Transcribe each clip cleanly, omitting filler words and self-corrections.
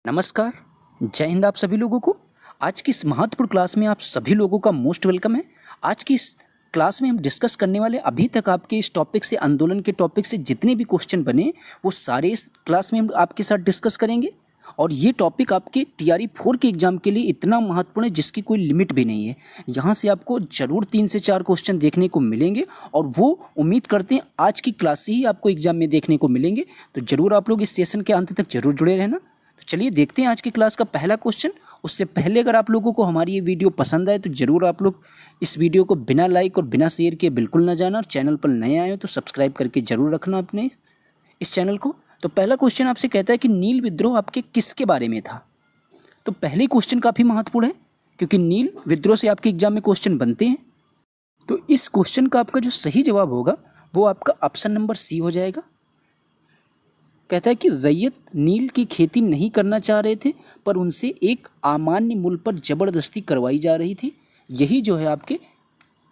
नमस्कार, जय हिंद आप सभी लोगों को। आज की इस महत्वपूर्ण क्लास में आप सभी लोगों का मोस्ट वेलकम है। आज की इस क्लास में हम डिस्कस करने वाले अभी तक आपके इस टॉपिक से, आंदोलन के टॉपिक से जितने भी क्वेश्चन बने वो सारे इस क्लास में हम आपके साथ डिस्कस करेंगे। और ये टॉपिक आपके TRE 4 के एग्जाम के लिए इतना महत्वपूर्ण है जिसकी कोई लिमिट भी नहीं है। यहाँ से आपको ज़रूर 3 से 4 क्वेश्चन देखने को मिलेंगे और वो उम्मीद करते हैं आज की क्लास से ही आपको एग्जाम में देखने को मिलेंगे। तो ज़रूर आप लोग इस सेशन के अंत तक जरूर जुड़े रहना। तो चलिए देखते हैं आज की क्लास का पहला क्वेश्चन। उससे पहले अगर आप लोगों को हमारी ये वीडियो पसंद आए तो ज़रूर आप लोग इस वीडियो को बिना लाइक और बिना शेयर किए बिल्कुल ना जाना, और चैनल पर नए आए हो तो सब्सक्राइब करके ज़रूर रखना अपने इस चैनल को। तो पहला क्वेश्चन आपसे कहता है कि नील विद्रोह आपके किसके बारे में था। तो पहले क्वेश्चन काफ़ी महत्वपूर्ण है क्योंकि नील विद्रोह से आपके एग्जाम में क्वेश्चन बनते हैं। तो इस क्वेश्चन का आपका जो सही जवाब होगा वो आपका ऑप्शन नंबर सी हो जाएगा। कहता है कि रैयत नील की खेती नहीं करना चाह रहे थे पर उनसे एक अमान्य मूल्य पर ज़बरदस्ती करवाई जा रही थी। यही जो है आपके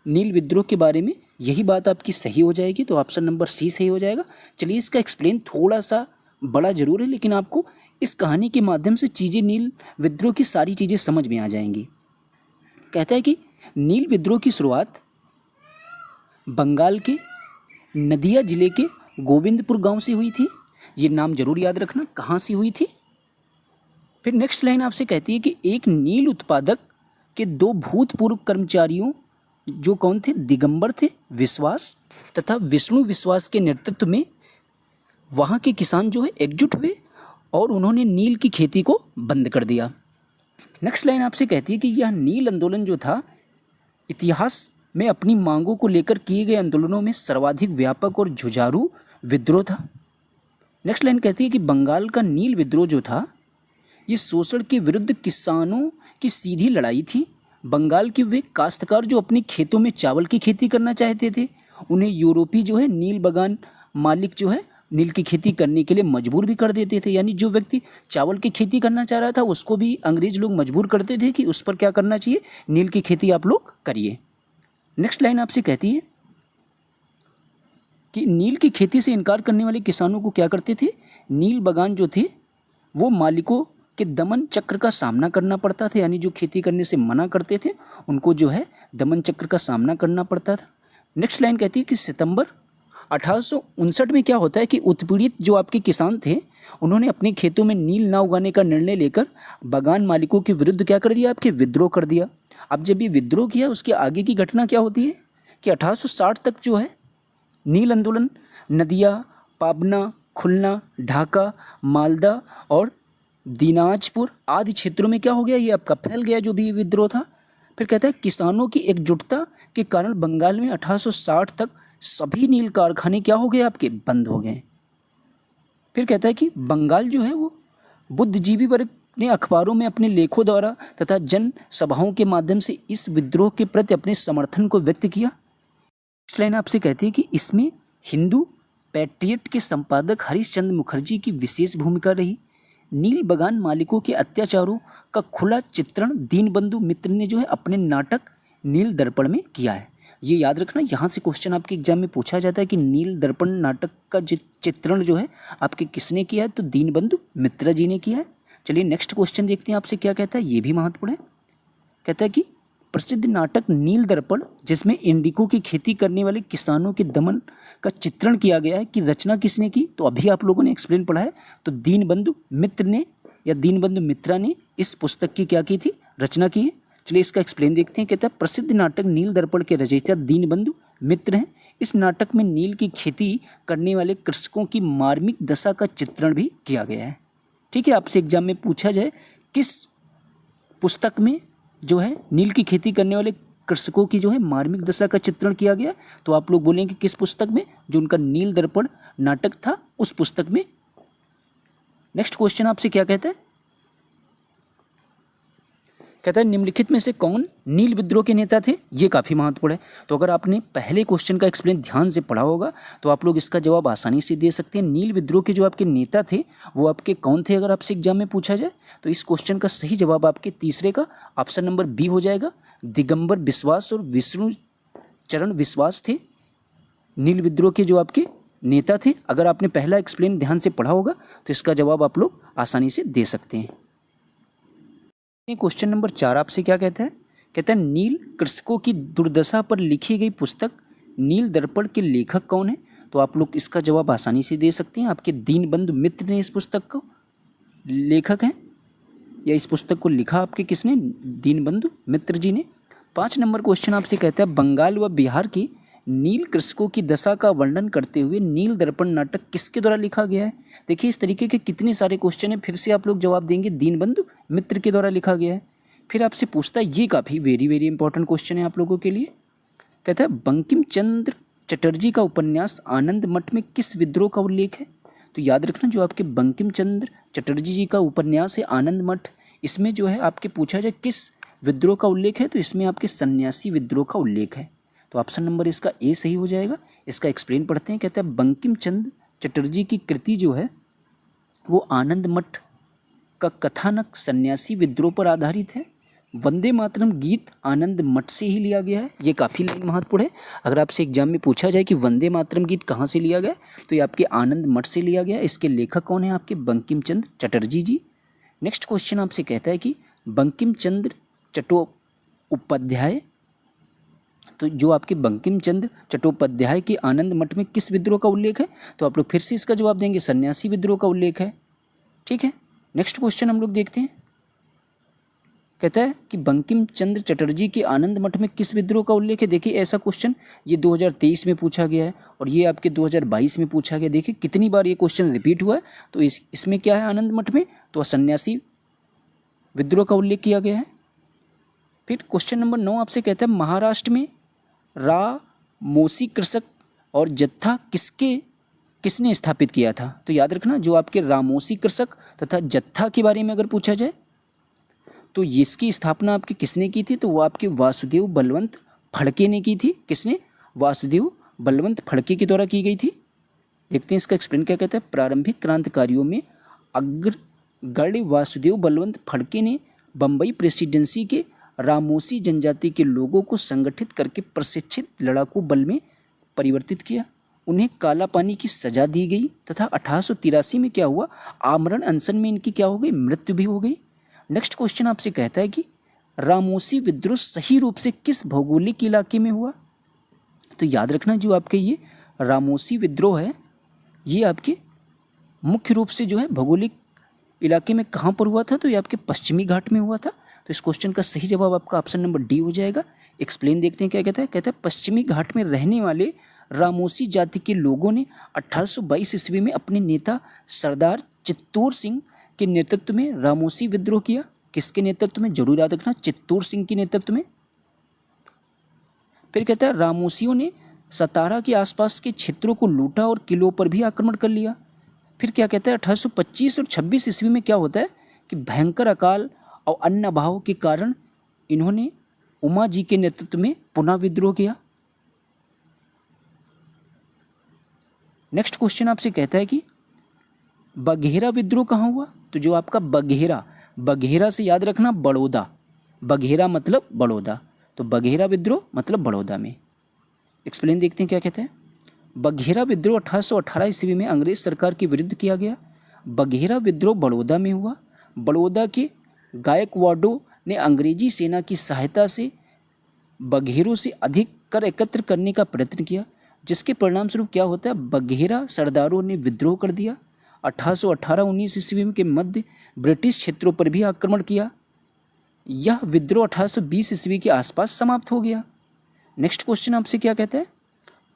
नील विद्रोह के बारे में, यही बात आपकी सही हो जाएगी। तो ऑप्शन नंबर सी सही हो जाएगा। चलिए इसका एक्सप्लेन थोड़ा सा बड़ा ज़रूर है लेकिन आपको इस कहानी के माध्यम से चीज़ें, नील विद्रोह की सारी चीज़ें समझ में आ जाएंगी। कहता है कि नील विद्रोह की शुरुआत बंगाल के नदिया जिले के गोविंदपुर गांव से हुई थी। ये नाम जरूर याद रखना कहाँ से हुई थी। फिर नेक्स्ट लाइन आपसे कहती है कि एक नील उत्पादक के 2 भूतपूर्व कर्मचारियों जो कौन थे, दिगंबर थे विश्वास तथा विष्णु विश्वास के नेतृत्व में वहाँ के किसान जो है एकजुट हुए और उन्होंने नील की खेती को बंद कर दिया। नेक्स्ट लाइन आपसे कहती है कि यह नील आंदोलन जो था इतिहास में अपनी मांगों को लेकर किए गए आंदोलनों में सर्वाधिक व्यापक और जुझारू विद्रोह था। नेक्स्ट लाइन कहती है कि बंगाल का नील विद्रोह जो था ये शोषण के विरुद्ध किसानों की सीधी लड़ाई थी। बंगाल के वे काश्तकार जो अपने खेतों में चावल की खेती करना चाहते थे उन्हें यूरोपी जो है नील बागान मालिक जो है नील की खेती करने के लिए मजबूर भी कर देते थे। यानी जो व्यक्ति चावल की खेती करना चाह रहा था उसको भी अंग्रेज लोग मजबूर करते थे कि उस पर क्या करना चाहिए, नील की खेती आप लोग करिए। नेक्स्ट लाइन आपसे कहती है कि नील की खेती से इनकार करने वाले किसानों को क्या करते थे, नील बागान जो थे वो मालिकों के दमन चक्र का सामना करना पड़ता था। यानी जो खेती करने से मना करते थे उनको जो है दमन चक्र का सामना करना पड़ता था। नेक्स्ट लाइन कहती है कि सितंबर 1859 में क्या होता है कि उत्पीड़ित जो आपके किसान थे उन्होंने अपने खेतों में नील ना उगाने का निर्णय लेकर बागान मालिकों के विरुद्ध क्या कर दिया, आपके विद्रोह कर दिया। अब जब ये विद्रोह किया उसके आगे की घटना क्या होती है कि 1860 तक जो है नील आंदोलन नदिया, पाबना, खुलना, ढाका, मालदा और दिनाजपुर आदि क्षेत्रों में क्या हो गया, ये आपका फैल गया जो भी विद्रोह था। फिर कहता है किसानों की एकजुटता के कारण बंगाल में 1860 तक सभी नील कारखाने क्या हो गए, आपके बंद हो गए। फिर कहता है कि बंगाल जो है वो बुद्धिजीवी वर्ग ने अखबारों में अपने लेखों द्वारा तथा जन सभाओं के माध्यम से इस विद्रोह के प्रति अपने समर्थन को व्यक्त किया। इस लाइन आपसे कहती है कि इसमें हिंदू पैट्रियट के संपादक हरीशचंद्र मुखर्जी की विशेष भूमिका रही। नील बागान मालिकों के अत्याचारों का खुला चित्रण दीनबंधु मित्र ने जो है अपने नाटक नील दर्पण में किया है। ये याद रखना, यहाँ से क्वेश्चन आपके एग्जाम में पूछा जाता है कि नील दर्पण नाटक का चित्रण जो है आपके किसने किया है, तो दीनबंधु मित्र जी ने किया है। चलिए नेक्स्ट क्वेश्चन देखते हैं आपसे क्या कहता है, ये भी महत्वपूर्ण है। कहता है कि प्रसिद्ध नाटक नील दर्पण जिसमें इंडिको की खेती करने वाले किसानों के दमन का चित्रण किया गया है, कि रचना किसने की, तो अभी आप लोगों ने एक्सप्लेन पढ़ा है, तो दीनबंधु मित्र ने या दीनबंधु मित्रा ने इस पुस्तक की क्या की थी, रचना की है। चलिए इसका एक्सप्लेन देखते हैं। कहता है प्रसिद्ध नाटक नील दर्पण के रचयिता दीनबंधु मित्र हैं। इस नाटक में नील की खेती करने वाले कृषकों की मार्मिक दशा का चित्रण भी किया गया है। ठीक है, आपसे एग्जाम में पूछा जाए किस पुस्तक में जो है नील की खेती करने वाले कृषकों की जो है मार्मिक दशा का चित्रण किया गया, तो आप लोग बोलेंगे किस पुस्तक में, जो उनका नील दर्पण नाटक था उस पुस्तक में। नेक्स्ट क्वेश्चन आपसे क्या कहता है, कहता है निम्नलिखित में से कौन नील विद्रोह के नेता थे। ये काफ़ी महत्वपूर्ण है। तो अगर आपने पहले क्वेश्चन का एक्सप्लेन ध्यान से पढ़ा होगा तो आप लोग इसका जवाब आसानी से दे सकते हैं। नील विद्रोह के जो आपके नेता थे वो आपके कौन थे, अगर आपसे एग्जाम में पूछा जाए तो इस क्वेश्चन का सही जवाब आपके तीसरे का ऑप्शन नंबर बी हो जाएगा। दिगंबर विश्वास और विष्णु चरण विश्वास थे नील विद्रोह के जो आपके नेता थे। अगर आपने पहला एक्सप्लेन ध्यान से पढ़ा होगा तो इसका जवाब आप लोग आसानी से दे सकते हैं। क्वेश्चन नंबर 4 आपसे क्या कहता है? कहता है नील कृषकों की दुर्दशा पर लिखी गई पुस्तक नील दर्पण के लेखक कौन है? तो आप लोग इसका जवाब आसानी से दे सकते हैं। आपके दीनबंधु मित्र ने इस पुस्तक को लेखक हैं, या इस पुस्तक को लिखा आपके किसने? दीनबंधु मित्र जी ने। 5 नंबर क्वेश्चन आपसे कहता है बंगाल व बिहार के नील कृषकों की दशा का वर्णन करते हुए नील दर्पण नाटक किसके द्वारा लिखा गया है? देखिए इस तरीके के कितने सारे क्वेश्चन हैं, फिर से आप लोग जवाब देंगे दीनबंधु मित्र के द्वारा लिखा गया है। फिर आपसे पूछता है, ये काफ़ी वेरी वेरी इंपॉर्टेंट क्वेश्चन है आप लोगों के लिए। कहता है बंकिम चंद्र चटर्जी का उपन्यास आनंद मठ में किस विद्रोह का उल्लेख है? तो याद रखना जो आपके बंकिम चंद्र चटर्जी जी का उपन्यास है आनंद मठ, इसमें जो है आपके पूछा जाए किस विद्रोह का उल्लेख है, तो इसमें आपके सन्यासी विद्रोह का उल्लेख है। तो ऑप्शन नंबर इसका ए सही हो जाएगा। इसका एक्सप्लेन पढ़ते हैं। कहता है बंकिम चंद्र चटर्जी की कृति जो है वो आनंद मठ का कथानक सन्यासी विद्रोह पर आधारित है। वंदे मातरम गीत आनंद मठ से ही लिया गया है। ये काफ़ी लाइन महत्वपूर्ण है। अगर आपसे एग्जाम में पूछा जाए कि वंदे मातरम गीत कहाँ से लिया गया, तो ये आपके आनंद मठ से लिया गया। इसके लेखक कौन है? आपके बंकिम चंद्र चटर्जी जी। नेक्स्ट क्वेश्चन आपसे कहता है कि बंकिम चंद्र चट्टोपाध्याय, तो जो आपके बंकिम चंद्र चट्टोपाध्याय के आनंद मठ में किस विद्रोह का उल्लेख है? तो आप लोग फिर से इसका जवाब देंगे सन्यासी विद्रोह का उल्लेख है। ठीक है, नेक्स्ट क्वेश्चन हम लोग देखते हैं। कहता है कि बंकिम चंद्र चटर्जी के आनंद मठ में किस विद्रोह का उल्लेख है? देखिए ऐसा क्वेश्चन ये 2023 में पूछा गया है और ये आपके 2022 में पूछा गया। देखिए कितनी बार ये क्वेश्चन रिपीट हुआ है। तो इसमें क्या है आनंद मठ में? तो सन्यासी विद्रोह का उल्लेख किया गया है। फिर क्वेश्चन नंबर 9 आपसे कहता है महाराष्ट्र में रामोसी कृषक और जत्था किसने स्थापित किया था? तो याद रखना जो आपके रामोसी कृषक तथा जत्था के बारे में अगर पूछा जाए तो इसकी स्थापना आपकी किसने की थी? तो वो आपके वासुदेव बलवंत फड़के ने की थी। किसने? वासुदेव बलवंत फड़के के द्वारा की गई थी। देखते हैं इसका एक्सप्लेन क्या कहता है। प्रारंभिक क्रांतिकारियों में अग्रगण्य वासुदेव बलवंत फड़के ने बम्बई प्रेसिडेंसी के रामोसी जनजाति के लोगों को संगठित करके प्रशिक्षित लड़ाकू बल में परिवर्तित किया। उन्हें काला पानी की सजा दी गई तथा 1883 में क्या हुआ? आमरण अनशन में इनकी क्या हो गई? मृत्यु भी हो गई। नेक्स्ट क्वेश्चन आपसे कहता है कि रामोसी विद्रोह सही रूप से किस भौगोलिक इलाके में हुआ? तो याद रखना जो आपके ये रामोसी विद्रोह है ये आपके मुख्य रूप से जो है भौगोलिक इलाके में कहाँ पर हुआ था? तो ये आपके पश्चिमी घाट में हुआ था। तो इस क्वेश्चन का सही जवाब आपका ऑप्शन नंबर डी हो जाएगा। एक्सप्लेन देखते हैं क्या कहता है। कहता है पश्चिमी घाट में रहने वाले रामोसी जाति के लोगों ने 1822 ईस्वी में अपने नेता सरदार चित्तूर सिंह के नेतृत्व में रामोसी विद्रोह किया। किसके नेतृत्व में? जरूर याद रखना, चित्तूर सिंह के नेतृत्व में। फिर कहता है रामोसियों ने सतारा के आसपास के क्षेत्रों को लूटा और किलों पर भी आक्रमण कर लिया। फिर क्या कहता है 1825 और 26 ईस्वी में क्या होता है कि भयंकर अकाल और अन्न अभाव के कारण इन्होंने उमा जी के नेतृत्व में पुनः विद्रोह किया। नेक्स्ट क्वेश्चन आपसे कहता है कि बघेरा विद्रोह कहाँ हुआ? तो जो आपका बघेरा से याद रखना बड़ौदा, बघेरा मतलब बड़ौदा, तो बघेरा विद्रोह मतलब बड़ौदा में। एक्सप्लेन देखते हैं क्या कहते हैं। बघेरा विद्रोह 1818 ईस्वी में अंग्रेज सरकार के विरुद्ध किया गया। बघेरा विद्रोह बड़ौदा में हुआ। बड़ौदा के गायकवाड़ों ने अंग्रेजी सेना की सहायता से बघेरों से अधिक कर एकत्र करने का प्रयत्न किया, जिसके परिणाम स्वरूप क्या होता है? बघेरा सरदारों ने विद्रोह कर दिया। 1818-19 ईस्वी के मध्य ब्रिटिश क्षेत्रों पर भी आक्रमण किया। यह विद्रोह 1820 ईस्वी के आसपास समाप्त हो गया। नेक्स्ट क्वेश्चन आपसे क्या कहता है।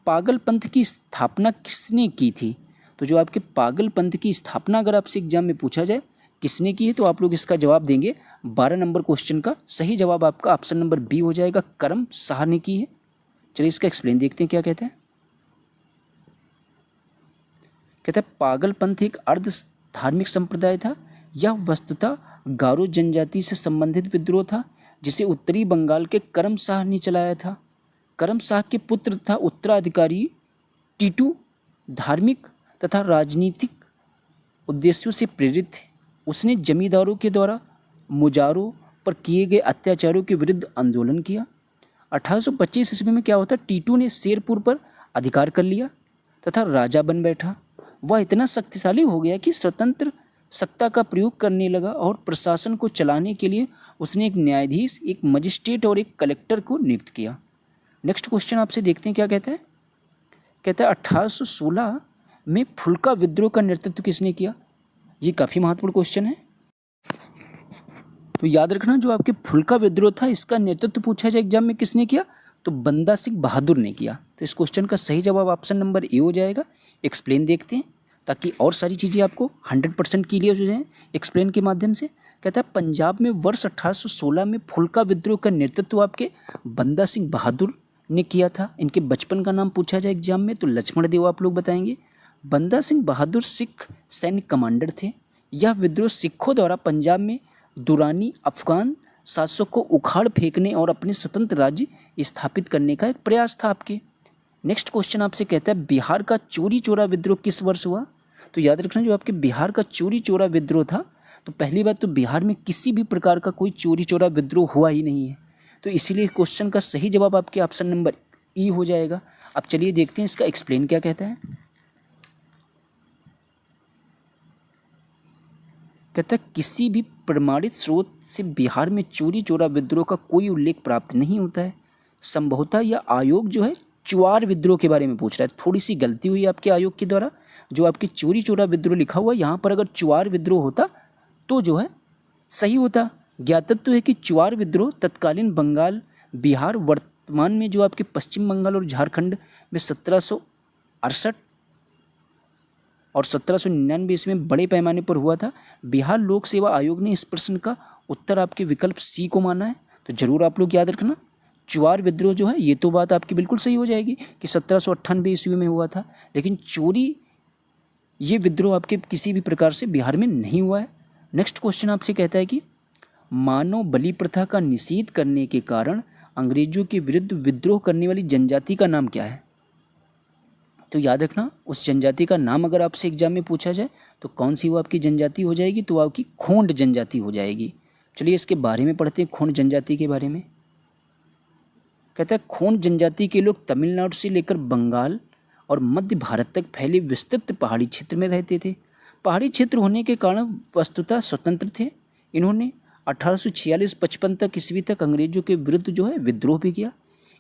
पागल पंथ की स्थापना किसने की थी? तो जो आपके पागल पंथ की स्थापना अगर आपसे एग्जाम में पूछा जाए किसने की है, तो आप लोग इसका जवाब देंगे 12 नंबर क्वेश्चन का सही जवाब आपका ऑप्शन नंबर बी हो जाएगा, करम शाह ने की है। चलिए इसका एक्सप्लेन देखते हैं क्या कहते हैं। कहता है पागल पंथ एक अर्ध धार्मिक संप्रदाय था। यह वस्तुतः गारो जनजाति से संबंधित विद्रोह था, जिसे उत्तरी बंगाल के करम शाह ने चलाया था। करम शाह के पुत्र तथा उत्तराधिकारी टीटू धार्मिक तथा राजनीतिक उद्देश्यों से प्रेरित थे। उसने जमींदारों के द्वारा मुजारों पर किए गए अत्याचारों के विरुद्ध आंदोलन किया। 1825 ईस्वी में क्या होता? टीटू ने शेरपुर पर अधिकार कर लिया तथा राजा बन बैठा। वह इतना शक्तिशाली हो गया कि स्वतंत्र सत्ता का प्रयोग करने लगा और प्रशासन को चलाने के लिए उसने एक न्यायाधीश, एक मजिस्ट्रेट और एक कलेक्टर को नियुक्त किया। नेक्स्ट क्वेश्चन आपसे देखते हैं क्या कहता है। कहता है 1816 में फुल्का विद्रोह का नेतृत्व किसने किया। ये काफ़ी महत्वपूर्ण क्वेश्चन है, तो याद रखना जो आपके फुल्का विद्रोह था इसका नेतृत्व पूछा जाए एग्जाम में किसने किया, तो बंदा सिंह बहादुर ने किया। तो इस क्वेश्चन का सही जवाब ऑप्शन नंबर ए हो जाएगा। एक्सप्लेन देखते हैं ताकि और सारी चीज़ें आपको 100% क्लियर हो जाएं एक्सप्लेन के माध्यम से। कहता है पंजाब में वर्ष 1816 में फुल्का विद्रोह का नेतृत्व आपके बंदा सिंह बहादुर ने किया था। इनके बचपन का नाम पूछा जाए एग्जाम में तो लक्ष्मण देव आप लोग बताएंगे। बंदा सिंह बहादुर सिख सैन्य कमांडर थे। यह विद्रोह सिखों द्वारा पंजाब में दुरानी अफगान शासक को उखाड़ फेंकने और अपने स्वतंत्र राज्य स्थापित करने का एक प्रयास था आपके। नेक्स्ट क्वेश्चन आपसे कहता है बिहार का चोरी चोरा विद्रोह किस वर्ष हुआ। तो याद रखना जो आपके बिहार का चोरी चोरा विद्रोह था, तो पहली बात तो बिहार में किसी भी प्रकार का कोई चोरी चोरा विद्रोह हुआ ही नहीं है, तो इसीलिए क्वेश्चन का सही जवाब आपके ऑप्शन नंबर ई हो जाएगा। अब चलिए देखते हैं इसका एक्सप्लेन क्या कहता है। कहता है किसी भी प्रमाणित स्रोत से बिहार में चोरी चोरा विद्रोह का कोई उल्लेख प्राप्त नहीं होता है। संभवतः यह आयोग जो है चुआर विद्रोह के बारे में पूछ रहा है। थोड़ी सी गलती हुई आपके आयोग के द्वारा, जो आपकी चोरी चोरा विद्रोह लिखा हुआ यहाँ पर अगर चुआर विद्रोह होता तो जो है सही होता। ज्ञातत्व है कि चुआर विद्रोह तत्कालीन बंगाल, बिहार, वर्तमान में जो आपके पश्चिम बंगाल और झारखंड में 1768 और 1799 इसमें बड़े पैमाने पर हुआ था। बिहार लोक सेवा आयोग ने इस प्रश्न का उत्तर आपके विकल्प सी को माना है, तो जरूर आप लोग याद रखना चुआर विद्रोह जो है ये तो बात आपकी बिल्कुल सही हो जाएगी कि 1798 ईस्वी में हुआ था, लेकिन चोरी ये विद्रोह आपके किसी भी प्रकार से बिहार में नहीं हुआ है। नेक्स्ट क्वेश्चन आपसे कहता है कि मानव बलि प्रथा का निषेध करने के कारण अंग्रेजों के विरुद्ध विद्रोह करने वाली जनजाति का नाम क्या है। तो याद रखना उस जनजाति का नाम अगर आपसे एग्जाम में पूछा जाए तो कौन सी वो आपकी जनजाति हो जाएगी, तो आपकी खोंड जनजाति हो जाएगी। चलिए इसके बारे में पढ़ते हैं, खोंड जनजाति के बारे में। कहता है खोंड जनजाति के लोग तमिलनाडु से लेकर बंगाल और मध्य भारत तक फैले विस्तृत पहाड़ी क्षेत्र में रहते थे। पहाड़ी क्षेत्र होने के कारण वस्तुतः स्वतंत्र थे। इन्होंने 1846-55 तक ईस्वी तक अंग्रेजों के विरुद्ध जो है विद्रोह भी किया।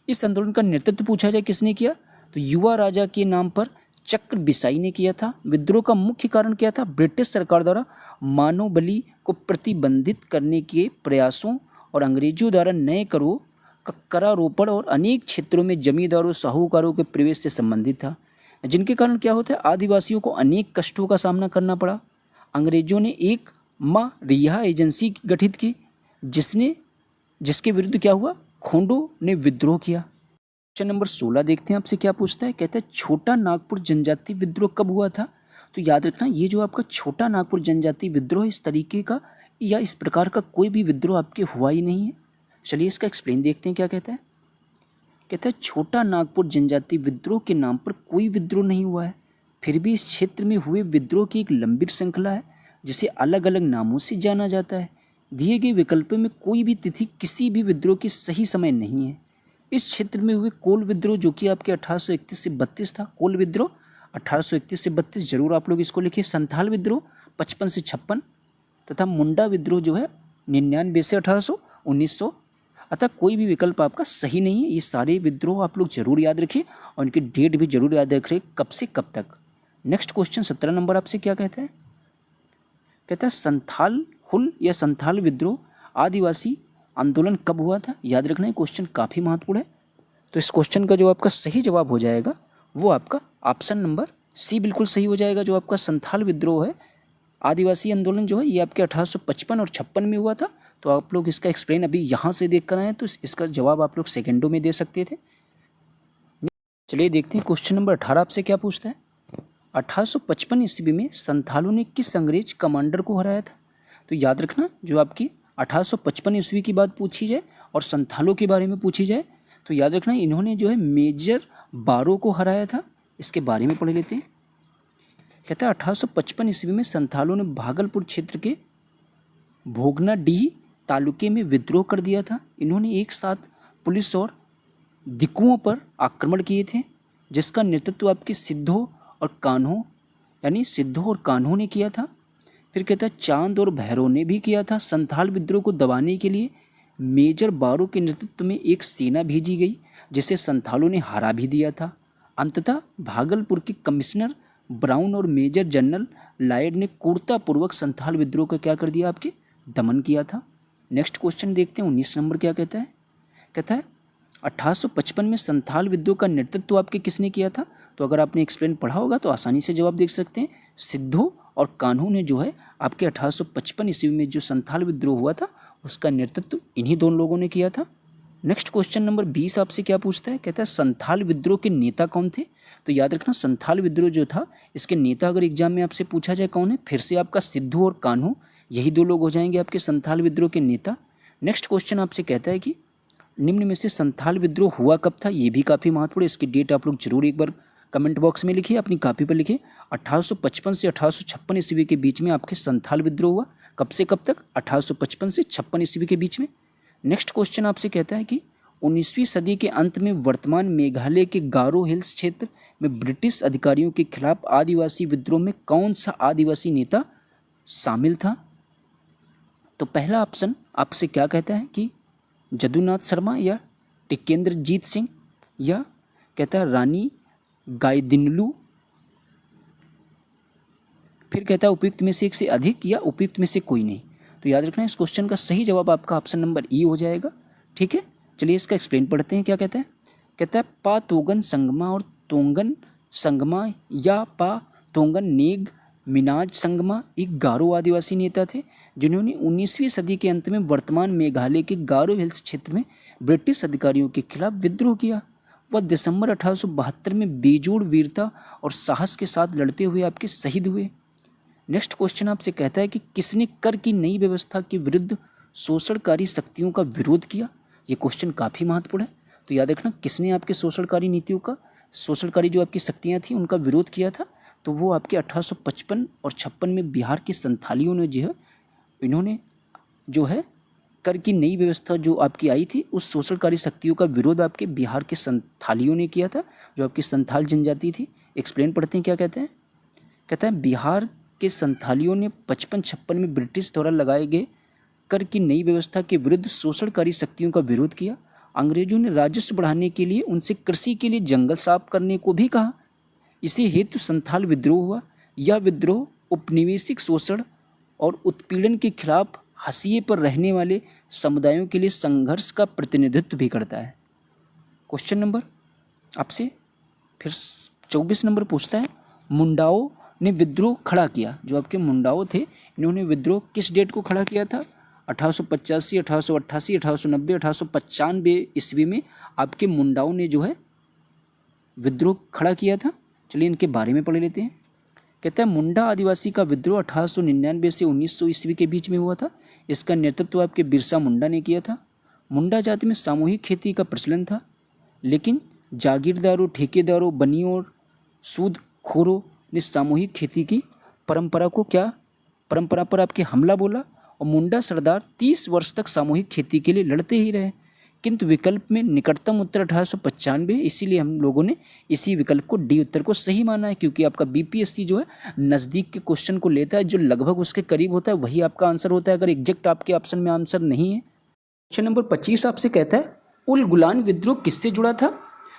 इस आंदोलन का नेतृत्व पूछा जाए किसने किया, तो युवा राजा के नाम पर चक्र बिसाई ने किया था। विद्रोह का मुख्य कारण क्या था, ब्रिटिश सरकार द्वारा मानव बलि को प्रतिबंधित करने के प्रयासों और अंग्रेजों द्वारा नए करों का करारोपण और अनेक क्षेत्रों में जमींदारों साहूकारों के प्रवेश से संबंधित था, जिनके कारण क्या होता है आदिवासियों को अनेक कष्टों का सामना करना पड़ा। अंग्रेजों ने एक माँ रिहा एजेंसी गठित की जिसके विरुद्ध क्या हुआ, खोंडों ने विद्रोह किया। क्वेश्चन नंबर 16 देखते हैं आपसे क्या पूछता है। कहता है छोटा नागपुर जनजाति विद्रोह कब हुआ था। तो याद रखना ये जो आपका छोटा नागपुर जनजाति विद्रोह इस तरीके का या इस प्रकार का कोई भी विद्रोह आपके हुआ ही नहीं है। चलिए इसका एक्सप्लेन देखते हैं क्या कहता है। कहता है छोटा नागपुर जनजाति विद्रोह के नाम पर कोई विद्रोह नहीं हुआ है, फिर भी इस क्षेत्र में हुए विद्रोह की एक लंबी श्रृंखला है जिसे अलग अलग नामों से जाना जाता है। दिए गए विकल्प में कोई भी तिथि किसी भी विद्रोह की सही समय नहीं है। इस क्षेत्र में हुए कोल विद्रोह जो कि आपके 1831 से 32 था, कोल विद्रोह 1831 से 32 जरूर आप लोग इसको लिखिए। संथाल विद्रोह 55 से 56 तथा मुंडा विद्रोह जो है 99 से 1800 1900। अतः कोई भी विकल्प आपका सही नहीं है। ये सारे विद्रोह आप लोग जरूर याद रखिए और इनकी डेट भी जरूर याद रखिए कब से कब तक। नेक्स्ट क्वेश्चन 17 नंबर आपसे क्या कहता है। कहता है संथाल हुल या संथाल विद्रोह आदिवासी आंदोलन कब हुआ था। याद रखना है क्वेश्चन काफ़ी महत्वपूर्ण है, तो इस क्वेश्चन का जो आपका सही जवाब हो जाएगा वो आपका ऑप्शन नंबर सी बिल्कुल सही हो जाएगा। जो आपका संथाल विद्रोह है आदिवासी आंदोलन जो है ये आपके 1855 और 56 में हुआ था। तो आप लोग इसका एक्सप्लेन अभी यहाँ से देख कर आए तो इसका जवाब आप लोग सेकेंडों में दे सकते थे। चलिए देखते हैं क्वेश्चन नंबर 18 आपसे क्या पूछता है। 1855 ईस्वी में संथालों ने किस अंग्रेज कमांडर को हराया था। तो याद रखना जो आपकी 1855 ईस्वी की बात पूछी जाए और संथालों के बारे में पूछी जाए तो याद रखना इन्होंने जो है मेजर बारो को हराया था। इसके बारे में पढ़ लेते हैं। कहता है 1855 ईस्वी में संथालों ने भागलपुर क्षेत्र के भोगनाडीह तालुके में विद्रोह कर दिया था। इन्होंने एक साथ पुलिस और दिकुओं पर आक्रमण किए थे जिसका नेतृत्व आपके सिद्धों और कान्हों ने किया था। फिर कहता है चांद और भैरव ने भी किया था। संथाल विद्रोह को दबाने के लिए मेजर बारो के नेतृत्व में एक सेना भेजी गई जिसे संथालों ने हरा भी दिया था। अंततः भागलपुर के कमिश्नर ब्राउन और मेजर जनरल लायड ने क्रूरतापूर्वक संथाल विद्रोह का क्या कर दिया, आपके दमन किया था। नेक्स्ट क्वेश्चन देखते हैं 19 नंबर क्या कहता है। कहता है 1855 में संथाल विद्रोह का नेतृत्व आपके किसने किया था। तो अगर आपने एक्सप्लेन पढ़ा होगा तो आसानी से जवाब देख सकते हैं। सिद्धू और कान्हू ने जो है आपके 1855 ईस्वी में जो संथाल विद्रोह हुआ था उसका नेतृत्व इन्हीं दोनों लोगों ने किया था। नेक्स्ट क्वेश्चन नंबर 20 आपसे क्या पूछता है। कहता है संथाल विद्रोह के नेता कौन थे। तो याद रखना संथाल विद्रोह जो था इसके नेता अगर एग्जाम में आपसे पूछा जाए कौन है, फिर से आपका सिद्धू और कान्हू, यही दो लोग हो जाएंगे आपके संथाल विद्रोह के नेता। नेक्स्ट क्वेश्चन आपसे कहता है कि निम्न में से संथाल विद्रोह हुआ कब था। ये भी काफ़ी महत्वपूर्ण है, इसकी डेट आप लोग जरूर एक बार कमेंट बॉक्स में लिखिए, अपनी कॉपी पर लिखिए। 1855 से 1856 ईस्वी के बीच में आपके संथाल विद्रोह हुआ। कब से कब तक, 1855 से 56 ईस्वी के बीच में। नेक्स्ट क्वेश्चन आपसे कहता है कि 19वीं सदी के अंत में वर्तमान मेघालय के गारो हिल्स क्षेत्र में ब्रिटिश अधिकारियों के खिलाफ आदिवासी विद्रोह में कौन सा आदिवासी नेता शामिल था। तो पहला ऑप्शन आपसे क्या कहता है कि जदुनाथ शर्मा या टिकेंद्रजीत सिंह, या कहता है रानी गायदिन्लू, फिर कहता है उपयुक्त में से एक से अधिक या उपयुक्त में से कोई नहीं। तो याद रखना इस क्वेश्चन का सही जवाब आपका ऑप्शन नंबर ई हो जाएगा। ठीक है, चलिए इसका एक्सप्लेन पढ़ते हैं क्या कहता है। कहता है पा तोगन संगमा और तोंगन संगमा या पा तोंगन नेग मिनाज संगमा एक गारो आदिवासी नेता थे जिन्होंने 19वीं सदी के अंत में वर्तमान मेघालय के गारो हिल्स क्षेत्र में ब्रिटिश अधिकारियों के खिलाफ विद्रोह किया। वह दिसंबर 1872 में बेजोड़ वीरता और साहस के साथ लड़ते हुए आपके शहीद हुए। नेक्स्ट क्वेश्चन आपसे कहता है कि किसने कर की नई व्यवस्था के विरुद्ध शोषणकारी शक्तियों का विरोध किया। ये क्वेश्चन काफ़ी महत्वपूर्ण है, तो याद रखना किसने आपके शोषणकारी नीतियों का, शोषणकारी जो आपकी शक्तियाँ थी उनका विरोध किया था। तो वो आपके 1855 और 56 में बिहार के संथालियों ने जो है, इन्होंने जो है कर की नई व्यवस्था जो आपकी आई थी उस शोषणकारी शक्तियों का विरोध आपके बिहार के संथालियों ने किया था, जो आपकी संथाल जनजाति थी। एक्सप्लेन पढ़ते हैं क्या कहते हैं। कहता है बिहार के संथालियों ने 55-56 में ब्रिटिश द्वारा लगाए गए कर की नई व्यवस्था के विरुद्ध शोषणकारी शक्तियों का विरोध किया। अंग्रेजों ने राजस्व बढ़ाने के लिए उनसे कृषि के लिए जंगल साफ करने को भी कहा। इसी हेतु संथाल विद्रोह हुआ। यह विद्रोह उपनिवेशिक शोषण और उत्पीड़न के खिलाफ हाशिए पर रहने वाले समुदायों के लिए संघर्ष का प्रतिनिधित्व भी करता है। क्वेश्चन नंबर आपसे फिर 24 नंबर पूछता है मुंडाओं ने विद्रोह खड़ा किया। जो आपके मुंडाओं थे इन्होंने विद्रोह किस डेट को खड़ा किया था। 1885, 1888, 1890, 1895 ईस्वी में आपके मुंडाओं ने जो है विद्रोह खड़ा किया था। चलिए इनके बारे में पढ़ लेते हैं। कहता है मुंडा आदिवासी का विद्रोह 1899 से 1900 ईस्वी के बीच में हुआ था। इसका नेतृत्व आपके बिरसा मुंडा ने किया था। मुंडा जाति में सामूहिक खेती का प्रचलन था, लेकिन जागीरदारों, ठेकेदारों, बनियों और सूदखोरों ने सामूहिक खेती की परंपरा पर आपके हमला बोला और मुंडा सरदार 30 वर्ष तक सामूहिक खेती के लिए लड़ते ही रहे। किंतु विकल्प में निकटतम उत्तर 1895, इसीलिए हम लोगों ने इसी विकल्प को डी उत्तर को सही माना है, क्योंकि आपका बीपीएससी जो है नज़दीक के क्वेश्चन को लेता है, जो लगभग उसके करीब होता है वही आपका आंसर होता है, अगर एग्जैक्ट आपके ऑप्शन में आंसर नहीं है। क्वेश्चन नंबर 25 आपसे कहता है उल गुलान विद्रोह किससे जुड़ा था।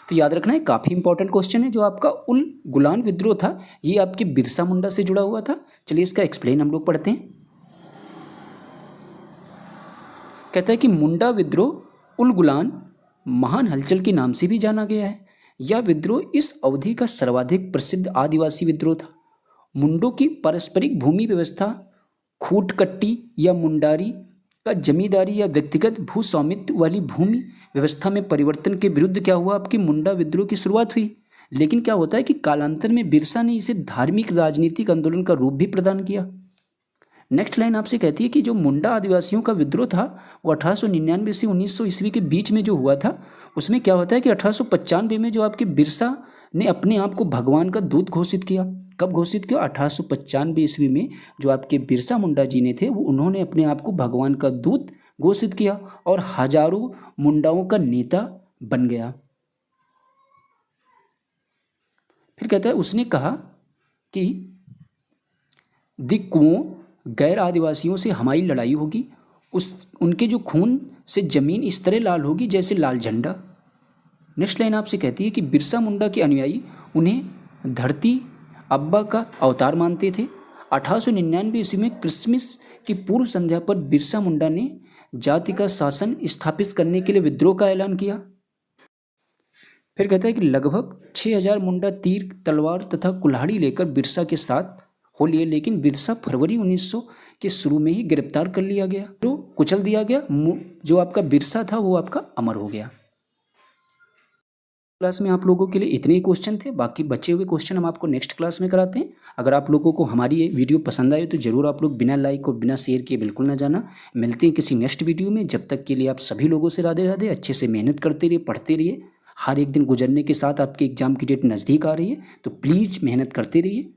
तो याद रखना है काफ़ी इंपॉर्टेंट क्वेश्चन है। जो आपका उल गुलान विद्रोह था ये आपके बिरसा मुंडा से जुड़ा हुआ था। चलिए इसका एक्सप्लेन हम लोग पढ़ते हैं। कहता है कि मुंडा विद्रोह उल गुलान महान हलचल के नाम से भी जाना गया है। यह विद्रोह इस अवधि का सर्वाधिक प्रसिद्ध आदिवासी विद्रोह था। मुंडों की पारस्परिक भूमि व्यवस्था, खूटकट्टी या मुंडारी का जमींदारी या व्यक्तिगत भू स्वामित्व वाली भूमि व्यवस्था में परिवर्तन के विरुद्ध क्या हुआ, आपकी मुंडा विद्रोह की शुरुआत हुई। लेकिन क्या होता है कि कालांतर में बिरसा ने इसे धार्मिक राजनीतिक आंदोलन का रूप भी प्रदान किया। नेक्स्ट लाइन आपसे कहती है कि जो मुंडा आदिवासियों का विद्रोह था वो 1899 से 1900 ईस्वी के बीच में जो हुआ था, उसमें क्या होता है कि 1895 में जो आपके बिरसा ने अपने आप को भगवान का दूत घोषित किया। कब घोषित किया, 1895 ईस्वी में जो आपके बिरसा मुंडा जी ने थे वो उन्होंने अपने आप को भगवान का दूत घोषित किया और हजारों मुंडाओं का नेता बन गया। फिर कहता है उसने कहा कि दी कुओं गैर आदिवासियों से हमारी लड़ाई होगी, उनके जो खून से ज़मीन इस तरह लाल होगी जैसे लाल झंडा। नेक्स्ट लाइन आपसे कहती है कि बिरसा मुंडा के अनुयायी उन्हें धरती अब्बा का अवतार मानते थे। 1899 ईस्वी में क्रिसमस की पूर्व संध्या पर बिरसा मुंडा ने जाति का शासन स्थापित करने के लिए विद्रोह का ऐलान किया। फिर कहता है कि लगभग 6000 मुंडा तीर, तलवार तथा कुल्हाड़ी लेकर बिरसा के साथ हो लिए, लेकिन बिरसा फरवरी 1900 के शुरू में ही गिरफ्तार कर लिया गया, तो कुचल दिया गया। जो आपका बिरसा था वो आपका अमर हो गया। क्लास में आप लोगों के लिए इतने ही क्वेश्चन थे, बाकी बचे हुए क्वेश्चन हम आपको नेक्स्ट क्लास में कराते हैं। अगर आप लोगों को हमारी ये वीडियो पसंद आए तो जरूर आप लोग बिना लाइक और बिना शेयर किए बिल्कुल ना जाना। मिलते हैं किसी नेक्स्ट वीडियो में, जब तक के लिए आप सभी लोगों से राधे राधे। अच्छे से मेहनत करते रहिए, पढ़ते रहिए। हर एक दिन गुजरने के साथ आपके एग्जाम की डेट नज़दीक आ रही है, तो प्लीज़ मेहनत करते रहिए।